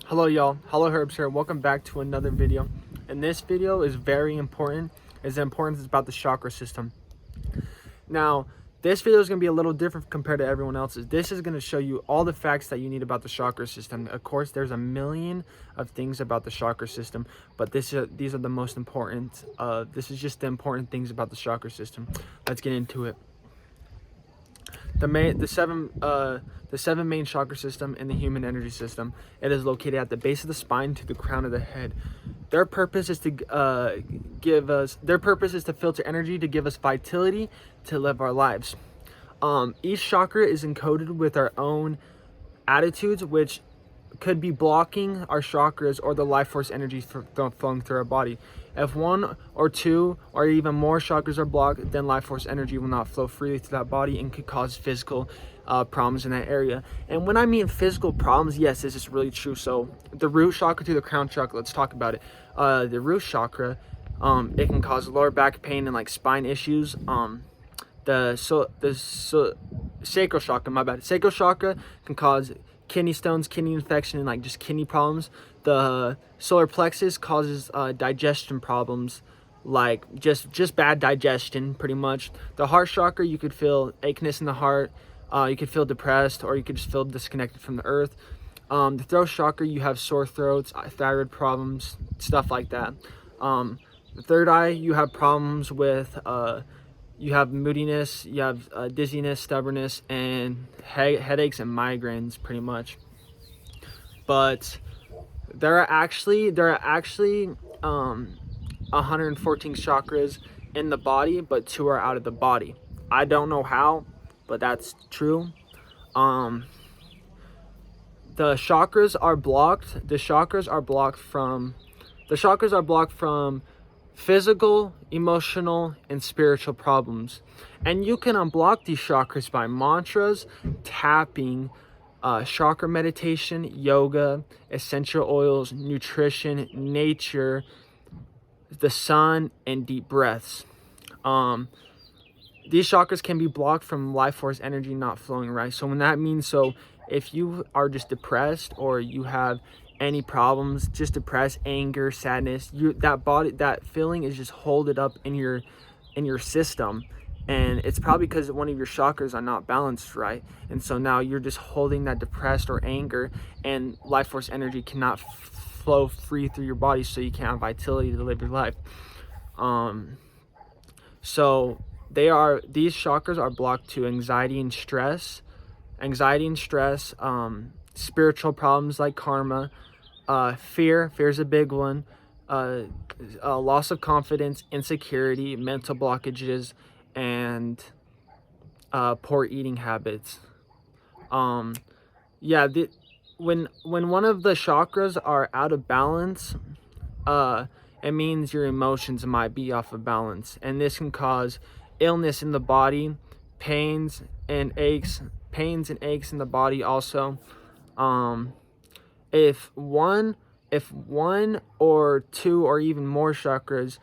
Hello y'all, Hello Herbs here. Welcome back to another video. And this video is very important. It's important. It's about the chakra system. Now, this video is going to be a little different compared to everyone else's. This is going to show you all the facts that you need about the chakra system. Of course, there's a million of things about the chakra system, but these are the most important. This is just the important things about the chakra system. Let's get into it. The seven main chakra system in the human energy system. It is located at the base of the spine to the crown of the head. Their purpose is to filter energy to give us vitality to live our lives. Each chakra is encoded with our own attitudes, which could be blocking our chakras or the life force energy flowing through our body. If one or two or even more chakras are blocked, then life force energy will not flow freely through that body and could cause physical problems in that area. And when I mean physical problems, yes, this is really true. So the root chakra to the crown chakra, let's talk about it. The root chakra, it can cause lower back pain and like spine issues. The sacral chakra, sacral chakra can cause kidney stones, kidney infection, and like just kidney problems. The solar plexus causes digestion problems, like just bad digestion pretty much. The heart chakra, you could feel achiness in the heart, you could feel depressed, or you could just feel disconnected from the earth. The throat chakra, you have sore throats, thyroid problems, stuff like that. The third eye, you have problems with you have moodiness, you have dizziness, stubbornness, and headaches and migraines pretty much. But there are actually 114 chakras in the body, but 2 are out of the body. I don't know how, but that's true. The chakras are blocked. The chakras are blocked from physical, emotional, and spiritual problems. And you can unblock these chakras by mantras, tapping, chakra meditation, yoga, essential oils, nutrition, nature, the sun, and deep breaths. These chakras can be blocked from life force energy not flowing right. So when that means, if you are just depressed or you have any problems, just depressed, anger, sadness, that feeling is just holding up in your system, and it's probably because one of your chakras are not balanced right, and so now you're just holding that depressed or anger, and life force energy cannot flow free through your body, so you can't have vitality to live your life. So these chakras are blocked to anxiety and stress, spiritual problems like karma, fear is a big one, loss of confidence, insecurity, mental blockages, and poor eating habits. When one of the chakras are out of balance, it means your emotions might be off of balance, and this can cause illness in the body, pains and aches in the body also. If one or two or even more chakras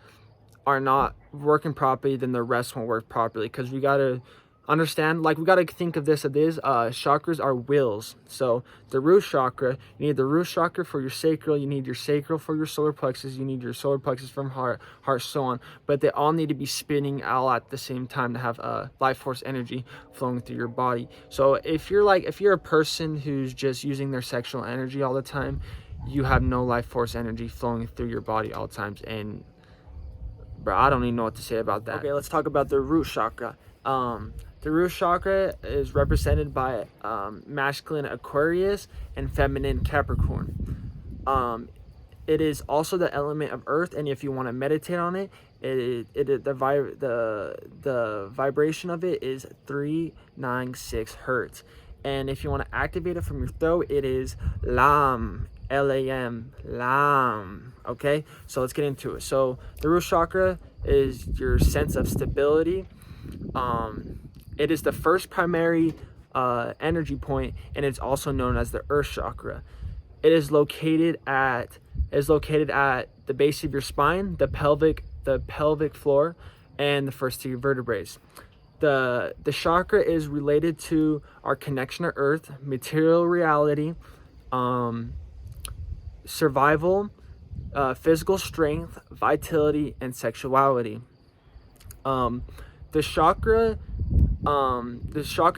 are not working properly, then the rest won't work properly, because we got to understand, we got to think of this chakras are wills. So the root chakra, you need the root chakra for your sacral, you need your sacral for your solar plexus, you need your solar plexus from heart, so on, but they all need to be spinning all at the same time to have life force energy flowing through your body. So if you're a person who's just using their sexual energy all the time, you have no life force energy flowing through your body all the times. And bro, I don't even know what to say about that. Okay, let's talk about the root chakra. The root chakra is represented by masculine Aquarius and feminine Capricorn. It is also the element of earth, and if you want to meditate on it, the vibration of it is 396 hertz. And if you want to activate it from your throat, it is Lam, Lam, Lam. Okay, so let's get into it. So the root chakra is your sense of stability. It is the first primary energy point, and it's also known as the earth chakra. It is located at the base of your spine, the pelvic floor, and the first 2 vertebrae. The chakra is related to our connection to earth, material reality, survival, physical strength, vitality, and sexuality. The chakra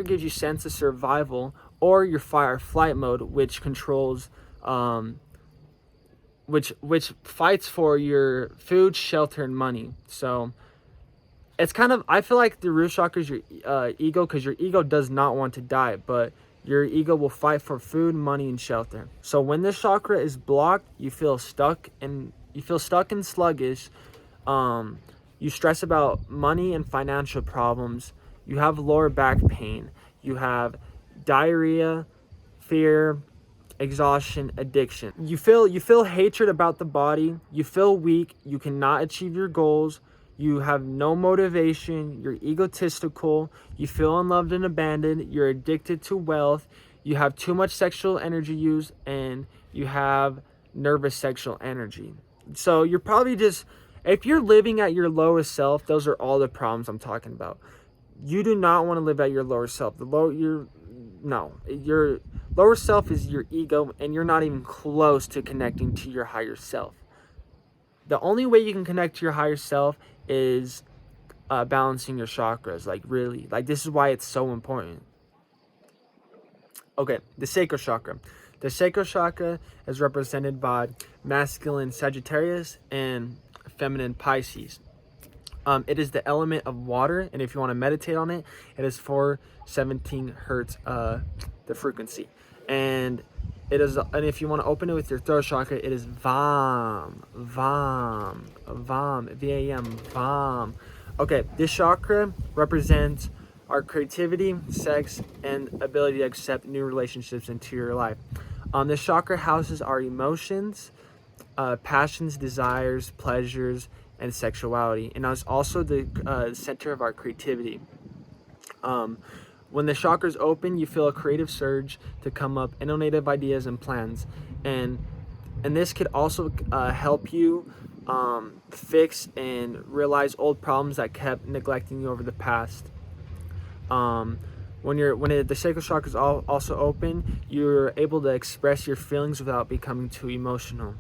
gives you sense of survival, or your fight or flight mode, which controls which fights for your food, shelter, and money. So it's kind of, I feel like the root chakra is your ego, because your ego does not want to die, but your ego will fight for food, money, and shelter. So when this chakra is blocked, you feel stuck and sluggish. You stress about money and financial problems. You have lower back pain. You have diarrhea, fear, exhaustion, addiction. You feel hatred about the body. You feel weak. You cannot achieve your goals. You have no motivation. You're egotistical. You feel unloved and abandoned. You're addicted to wealth. You have too much sexual energy use, and you have nervous sexual energy. So you're probably just, if you're living at your lowest self, those are all the problems I'm talking about. You do not want to live at your lower self. Your lower self is your ego, and you're not even close to connecting to your higher self. The only way you can connect to your higher self is balancing your chakras. Like, really, like, this is why it's so important. Okay, the sacral chakra. The sacral chakra is represented by masculine Sagittarius and feminine Pisces. It is the element of water, and if you want to meditate on it, it is 417 hertz, the frequency. And it is, and if you want to open it with your throat chakra, it is VAM, VAM. Okay, this chakra represents our creativity, sex, and ability to accept new relationships into your life. This chakra houses our emotions, passions, desires, pleasures, and sexuality, and it's also the center of our creativity. When the chakras open, you feel a creative surge to come up, innovative ideas and plans, and this could also help you fix and realize old problems that kept neglecting you over the past. When the sacral chakra is also open, you're able to express your feelings without becoming too emotional.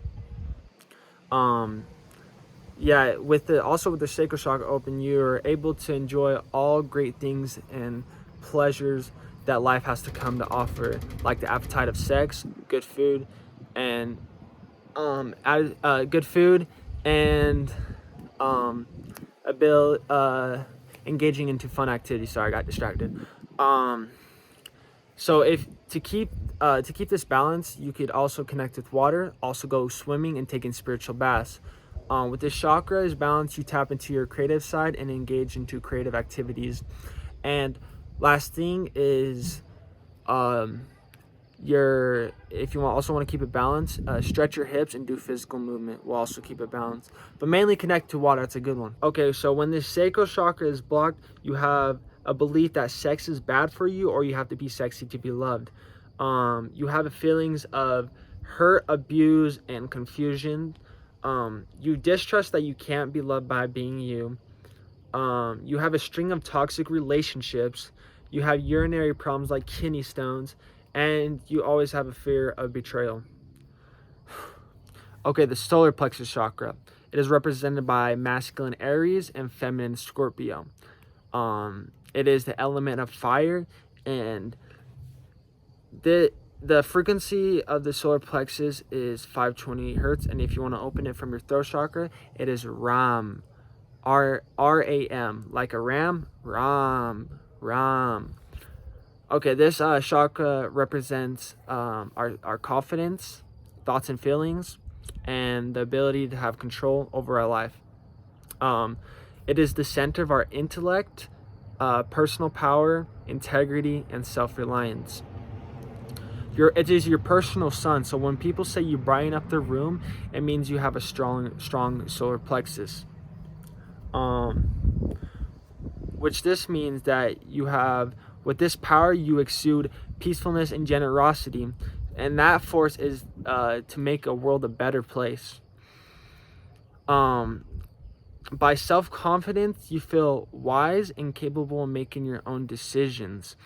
With the sacral chakra open, you're able to enjoy all great things and pleasures that life has to come to offer, like the appetite of sex, good food, and engaging into fun activities. Sorry, I got distracted. So if to keep this balance, you could also connect with water, also go swimming and taking spiritual baths. With this chakra is balance, you tap into your creative side and engage into creative activities. And last thing is, if you also want to keep it balanced, stretch your hips and do physical movement will also keep it balanced. But mainly connect to water. That's a good one. Okay, so when this sacral chakra is blocked, you have a belief that sex is bad for you, or you have to be sexy to be loved. You have feelings of hurt, abuse, and confusion. You distrust that you can't be loved by being you. You have a string of toxic relationships. You have urinary problems like kidney stones, and you always have a fear of betrayal. Okay, the solar plexus chakra. It is represented by masculine Aries and feminine Scorpio. It is the element of fire, and the frequency of the solar plexus is 520 hertz, and if you want to open it from your throat chakra, it is Ram, R-A-M, like a ram, Ram. Okay, this chakra represents our confidence, thoughts and feelings, and the ability to have control over our life. It is the center of our intellect, personal power, integrity, and self-reliance. It is your personal sun. So when people say you brighten up the room, it means you have a strong solar plexus. Which this means that you have, with this power, you exude peacefulness and generosity, and that force is to make a world a better place. By self-confidence, you feel wise and capable of making your own decisions.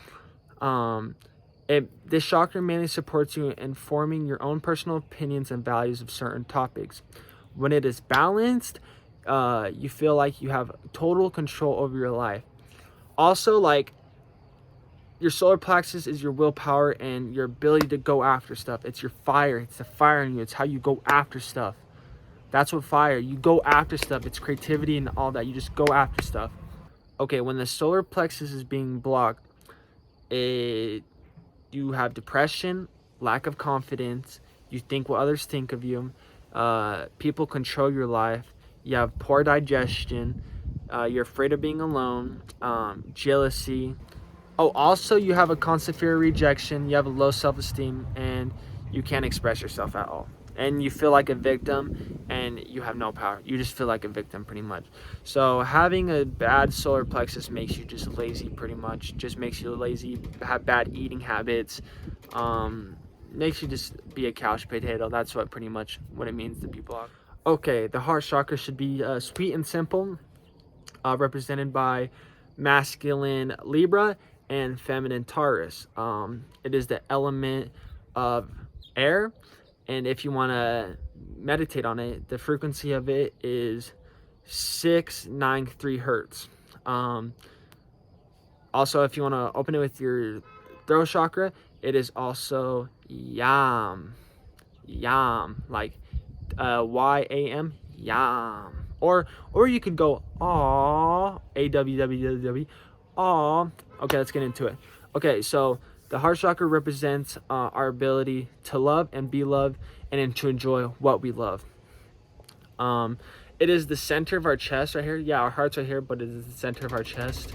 This chakra mainly supports you in forming your own personal opinions and values of certain topics. When it is balanced, you feel like you have total control over your life. Also, like, your solar plexus is your willpower and your ability to go after stuff. It's your fire. It's the fire in you. It's how you go after stuff. That's what fire. You go after stuff. It's creativity and all that. You just go after stuff. Okay, when the solar plexus is being blocked, you have depression, lack of confidence. You think what others think of you. People control your life. You have poor digestion. You're afraid of being alone. Jealousy. Oh, also you have a constant fear of rejection, you have a low self-esteem, and you can't express yourself at all. And you feel like a victim, and you have no power. You just feel like a victim, pretty much. So having a bad solar plexus makes you just lazy, pretty much. Just makes you lazy, have bad eating habits, makes you just be a couch potato. That's what pretty much what it means to people are. Okay, the heart chakra should be sweet and simple, represented by masculine Libra and feminine Taurus. It is the element of air, and if you want to meditate on it, the frequency of it is 693 hertz. Also, if you want to open it with your throat chakra, it is also yam, like YAM, yam. Or you could go aw, AWWW, aw. Okay, let's get into it. Okay, so the heart chakra represents our ability to love and be loved, and to enjoy what we love. It is the center of our chest right here. Yeah, our heart's right here, but it is the center of our chest.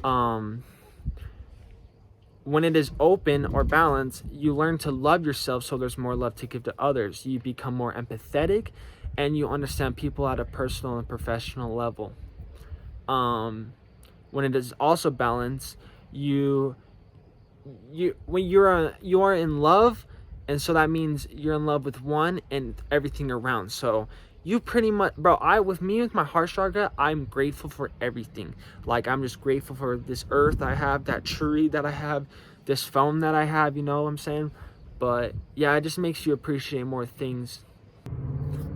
When it is open or balanced, you learn to love yourself, so there's more love to give to others. You become more empathetic, and you understand people at a personal and professional level. When it is also balanced, you are in love, and so that means you're in love with one and everything around. So you pretty much, bro, with my heart chakra, I'm grateful for everything. Like, I'm just grateful for this earth I have, that tree that I have, this phone that I have, you know what I'm saying? But yeah, it just makes you appreciate more things.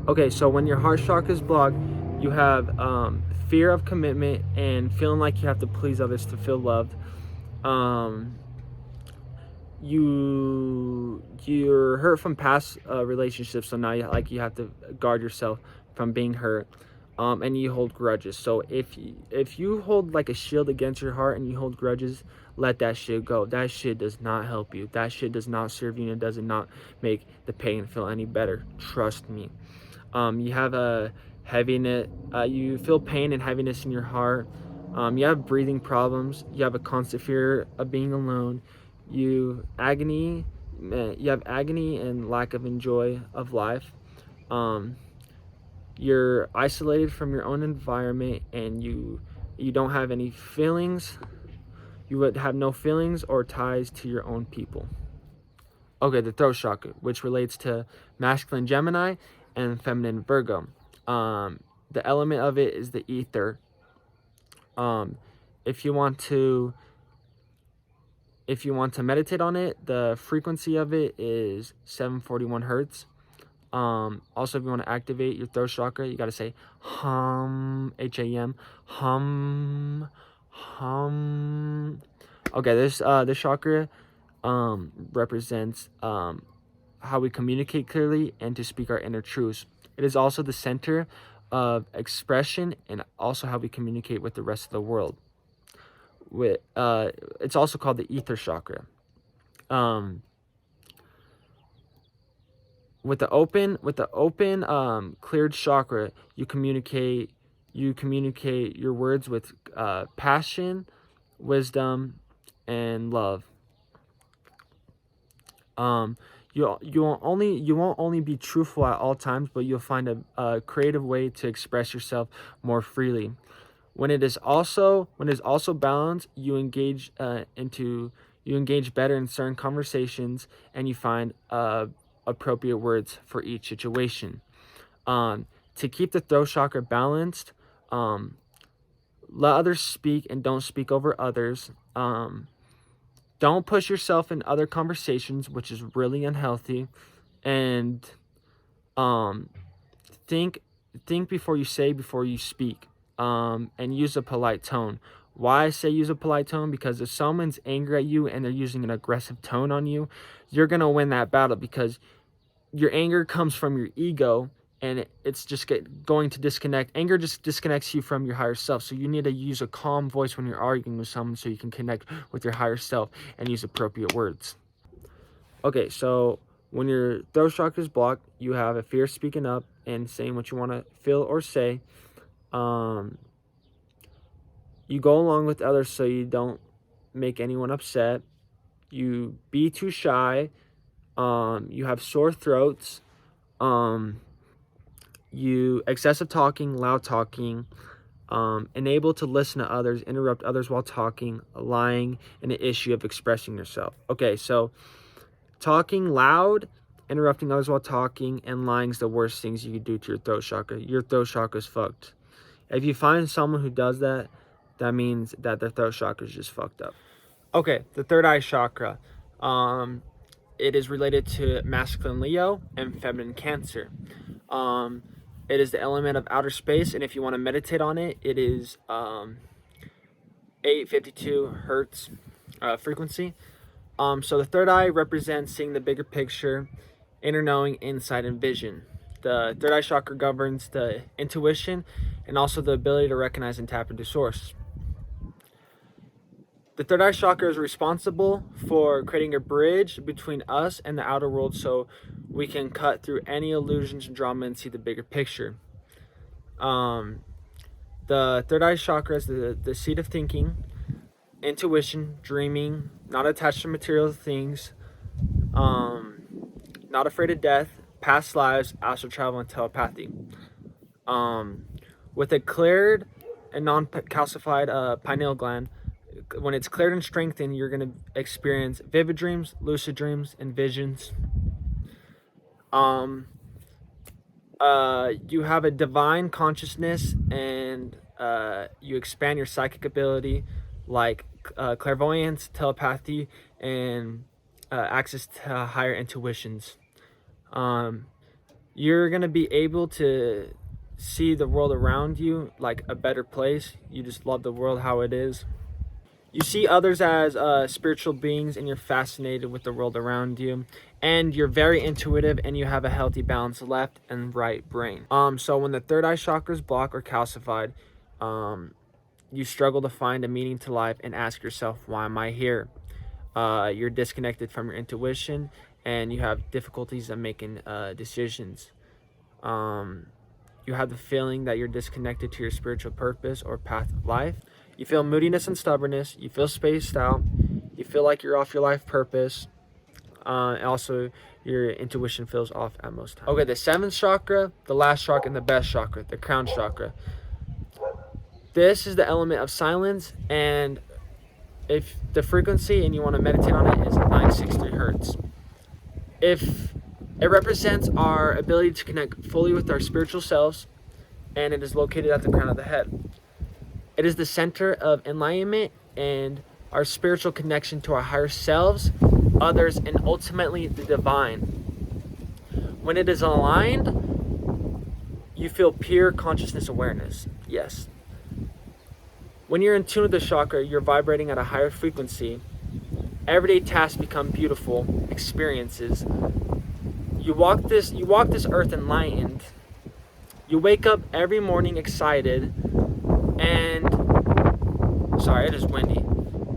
Okay, so when your heart chakra is blocked, you have fear of commitment and feeling like you have to please others to feel loved. You're hurt from past relationships, so now you have to guard yourself from being hurt, and you hold grudges. So if you hold like a shield against your heart and you hold grudges, let that shit go. That shit does not help you. That shit does not serve you, and it does not make the pain feel any better. Trust me. You have a heaviness. You feel pain and heaviness in your heart. You have breathing problems. You have a constant fear of being alone. You have agony and lack of enjoy of life. You're isolated from your own environment, and you don't have any feelings. You would have no feelings or ties to your own people. Okay, the throat chakra, which relates to masculine Gemini and feminine Virgo. The element of it is the ether. If you want to meditate on it, the frequency of it is 741 hertz. Also, if you want to activate your throat chakra, you got to say hum, H-A-M, hum. Okay, this chakra represents how we communicate clearly and to speak our inner truths. It is also the center of expression and also how we communicate with the rest of the world. It's also called the ether chakra. With the open cleared chakra, you communicate your words with passion, wisdom, and love. You won't only be truthful at all times, but you'll find a creative way to express yourself more freely. When it is also balanced, you engage better in certain conversations, and you find appropriate words for each situation. To keep the throat chakra balanced, let others speak and don't speak over others. Don't push yourself in other conversations, which is really unhealthy. And um, think before you say, before you speak, and use a polite tone. Why I say use a polite tone? Because if someone's angry at you and they're using an aggressive tone on you, you're gonna win that battle, because your anger comes from your ego, and it's just going to disconnect. Anger just disconnects you from your higher self. So you need to use a calm voice when you're arguing with someone, so you can connect with your higher self and use appropriate words. Okay, so when your throat chakra is blocked, you have a fear of speaking up and saying what you want to feel or say. You go along with others so you don't make anyone upset. You be too shy. You have sore throats. You excessive talking, loud talking. Unable to listen to others, interrupt others while talking, lying, and an issue of expressing yourself. Okay, so talking loud, interrupting others while talking, and lying is the worst things you can do to your throat chakra. Your throat chakra is fucked. If you find someone who does that, that means that their throat chakra is just fucked up. Okay, the third eye chakra. It is related to masculine Leo and feminine Cancer. It is the element of outer space, and if you want to meditate on it, it is 852 hertz frequency. So the third eye represents seeing the bigger picture, inner knowing, insight, and vision. The third eye chakra governs the intuition and also the ability to recognize and tap into source. The third eye chakra is responsible for creating a bridge between us and the outer world, so we can cut through any illusions and drama and see the bigger picture. The third eye chakra is the seat of thinking, intuition, dreaming, not attached to material things, not afraid of death, past lives, astral travel, and telepathy. With a cleared and non-calcified pineal gland, when it's cleared and strengthened, you're going to experience vivid dreams, lucid dreams, and visions. You have a divine consciousness, and you expand your psychic ability, like clairvoyance, telepathy, and access to higher intuitions. You're going to be able to see the world around you like a better place. You just love the world how it is. You see others as spiritual beings, and you're fascinated with the world around you. And you're very intuitive, and you have a healthy balance left and right brain. So when the third eye chakra is blocked or calcified, you struggle to find a meaning to life and ask yourself, why am I here? You're disconnected from your intuition, and you have difficulties in making decisions. You have the feeling that you're disconnected to your spiritual purpose or path of life. You feel moodiness and stubbornness. You feel spaced out. You feel like you're off your life purpose. And also, your intuition feels off at most times. Okay, the seventh chakra, the last chakra, and the best chakra, the crown chakra. This is the element of silence, and if the frequency and you want to meditate on it is 963 hertz. If it represents our ability to connect fully with our spiritual selves, and it is located at the crown of the head. It is the center of enlightenment and our spiritual connection to our higher selves, others, and ultimately the divine. When it is aligned, you feel pure consciousness awareness. Yes. When you're in tune with the chakra, you're vibrating at a higher frequency. Everyday tasks become beautiful experiences. You walk this earth enlightened. You wake up every morning excited, and sorry, it is windy.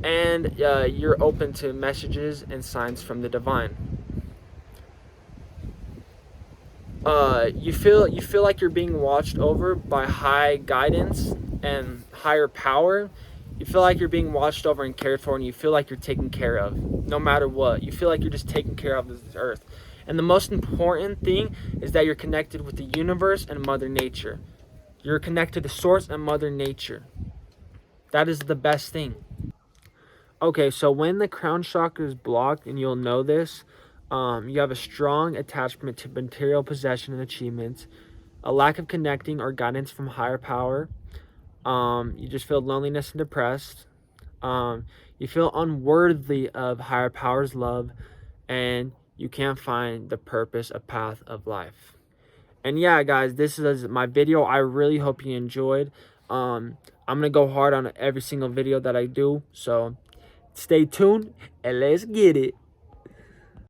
And you're open to messages and signs from the divine. You feel like you're being watched over by high guidance and higher power. You feel like you're being watched over and cared for, and you feel like you're taken care of no matter what. You feel like you're just taken care of this earth. And the most important thing is that you're connected with the universe and Mother Nature. You're connected to Source and Mother Nature. That is the best thing. Okay, so when the crown chakra is blocked, and you'll know this, you have a strong attachment to material possession and achievements, a lack of connecting or guidance from higher power. You just feel loneliness and depressed. You feel unworthy of higher powers' love, and you can't find the purpose, a path of life. And yeah, guys, this is my video. I really hope you enjoyed. I'm gonna go hard on every single video that I do, so stay tuned and let's get it.